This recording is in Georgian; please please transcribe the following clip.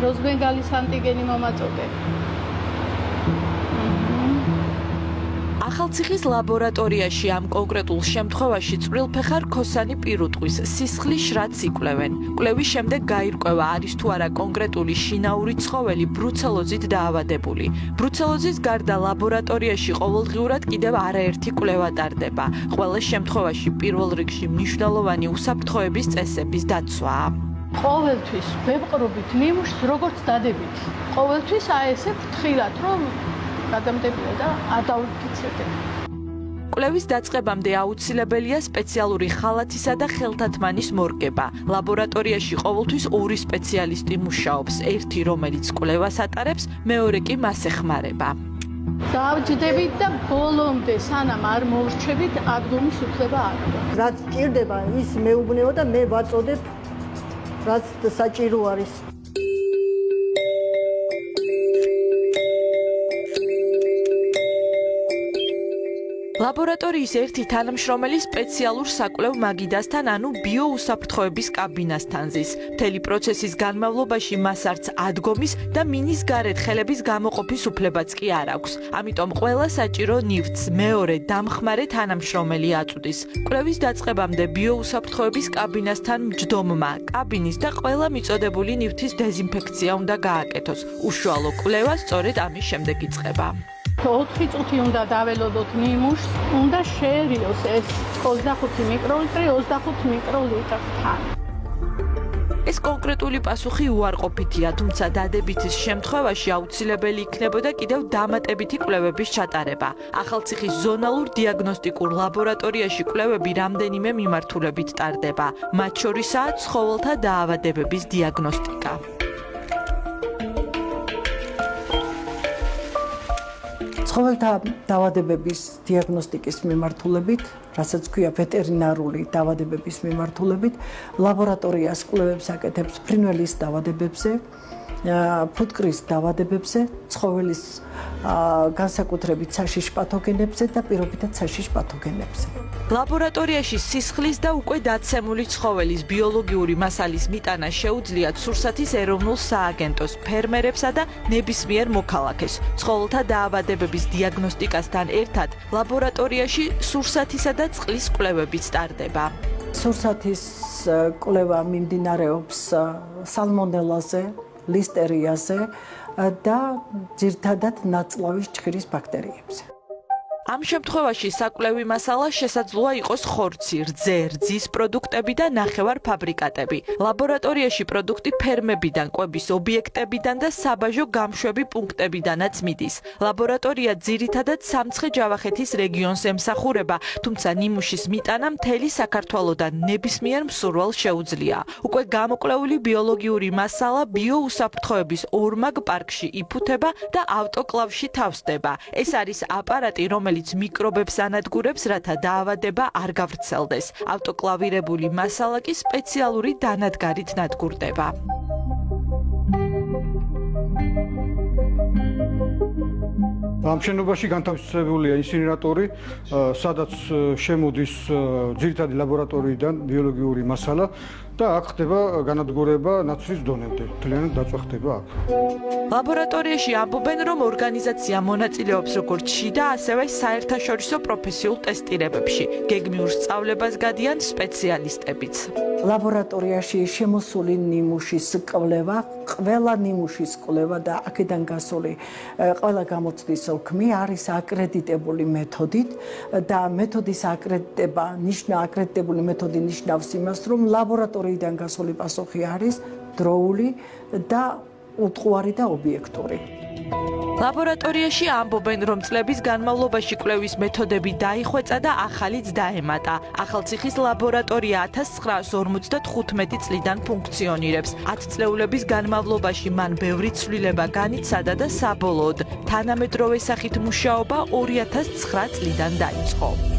როზბენგალის ანტიგენი მომაწოდე. ახალციხის ლაბორატორიაში ამ კონკრეტულ შემთხვევაში წვრილფეხა რქოსანი პირუტყვის სისხლის შრატს იკვლევენ. კვლევის შემდეგ გაირკვევა არის თუ არა კონკრეტული შინაური ცხოველი ბრუცელოზით დაავადებული. ბრუცელოზის გარდა ლაბორატორიაში ყოველდღიურად კიდევ არაერთი კვლევა ტარდება. ყველა შემთხვევაში პირველ რიგში მნიშვნელოვანი უსაფრთხოების წესების დაცვაა. ყოველთვის ვებყრობით ნიმუშს როგორც დადებით. ყოველთვის აი ესე ფრთხილად რომ გადამდებია და არ დავიფიცირდეთ. კვლევის დაწყებამდე აუცილებელია სპეციალური ხალათისა და ხელთათმანის მორგება. ლაბორატორიაში ყოველთვის ორი სპეციალისტი მუშაობს, ერთი რომელიც კვლევას ატარებს, მეორე კი მას ეხმარება. დავჯდებით და ბოლომდე სანამ არ მოვრჩებით ადგომის უფლება არ აქვს. რაც ჭირდება ის მეუბნეო და მე ვაწოდებ რაც საჭირო არის. ლაბორატორიის ერთი თანამშრომელი სპეციალურ საკვლევ მაგიდასთან, ანუ ბიოუსაფრთხოების კაბინასთან ზის. მთელი პროცესის განმავლობაში მას არც ადგომის და მინის გარეთ ხელების გამოყოფის უფლებაც კი არ აქვს. ამიტომ ყველა საჭირო ნივთს მეორე დამხმარე თანამშრომელი აწვდის. კვლევის დაწყებამდე ბიოუსაფრთხოების კაბინასთან მჯდომმა კაბინის და ყველა მიწოდებული ნივთის დეზინფექცია უნდა გააკეთოს. უშუალო კვლევა სწორედ ამის შემდეგ იწყება. 4 წუთი უნდა დაველოდოთ ნიმუშს, უნდა შეერიოს ეს 25 მიკროლიტრი 25 მიკროლიტრთან. ეს კონკრეტული პასუხი უარყოფითია, თუმცა დადებითის შემთხვევაში აუცილებელი იქნებოდა კიდევ დამატებითი კვლევების ჩატარება. ახალციხის ზონალურ დიაგნოსტიკურ ლაბორატორიაში კვლევები რამდენიმე მიმართულებით ტარდება. მათ შორისაა ცხოველთა დაავადებების დიაგნოსტიკა. ცხოველთა დაავადებების დიაგნოსტიკის მიმართულებით, რასაც ქვია ვეტერინარული დაავადებების მიმართულებით, ლაბორატორიას კვლევებს აკეთებს ფრინველის დაავადებებზე, ფუტკრის დაავადებებზე, ცხოველის განსაკუთრებით საშიშ პათოგენებზე და პირობითად საშიშ პათოგენებზე. ლაბორატორიაში სისხლის და უკვე დაცემული ცხოველის ბიოლოგიური მასალის მიტანა შეუძლიათ სურსათის ეროვნულ სააგენტოს, ფერმერებსა და ნებისმიერ მოქალაქეს. ცხოველთა დაავადებების დიაგნოსტიკასთან ერთად ლაბორატორიაში სურსათისა და წყლის კვლევებიც ტარდება. სურსათის კვლევა მიმდინარეობს სალმონელაზე, ლისტერიაზე და ძირითადად ნაწლავის ჭხირის ბაქტერიებზე. ამ შემთხვევაში საკვლევი მასალა შესაძლოა იყოს ხორცი, რძე, რძის პროდუქტები და ნახევარფაბრიკატები. ლაბორატორიაში პროდუქტი ფერმებიდან, კვების ობიექტებიდან და საბაჟო გამშვები პუნქტებიდანაც მიდის. ლაბორატორია ძირითადად სამცხე-ჯავახეთის რეგიონს ემსახურება, თუმცა ნიმუშის მიტანა მთელი საქართველოდან ნებისმიერ მსურვალ შეუძლია. უკვე გამოკვლეული ბიოლოგიური მასალა ბიოუსაფრთხოების ორმაგ პარკში იფუთება და ავტოკლავში თავსდება. ეს არის აპარატი, რომელიც მიკრობებს ანადგურებს, რათა დაავადება არ გავრცელდეს. ავტოკლავირებული მასალა კი სპეციალური დანადგარით ნადგურდება. ამ შენობაში განთავსებულია ინსინერატორი, სადაც შემოდის ძირითადი ლაბორატორიიდან ბიოლოგიური მასალა და აქ ხდება განადგურება ნაცვლის დონემდე. მთლიანად დაწვა ხდება აქ. ლაბორატორიაში ამბობენ, რომ ორგანიზაცია მონაწილეობს როგორც შიდა, ასევე საერთაშორისო პროფესიულ ტესტირებებში. გეგმიურ სწავლებას გადიან სპეციალისტებიც. ლაბორატორიაში შემოსული ნიმუშის კვლევა, ყველა ნიმუშის კვლევა და აქედან გასული ყველა გამოცდის ოლქმი არის აკრედიტებული მეთოდით და მეთოდის აკრედიტებული მეთოდი ნიშნავს იმას, რომ ლაბორატორიიდან გასული პასუხი არის დროული და უტყუარი და ობიექტური. ლაბორატორიაში ამბობენ, რომ წლების განმავლობაში კვლევის მეთოდები დაიხვეწა და ახალიც დაემატა. ახალციხის ლაბორატორია 1955 წლიდან ფუნქციონირებს. 10 წლეულების განმავლობაში მან ბევრი ცვლილება განიცადა და საბოლოოდ თანამედროვე სახით მუშაობა 2009 წლიდან დაიწყო.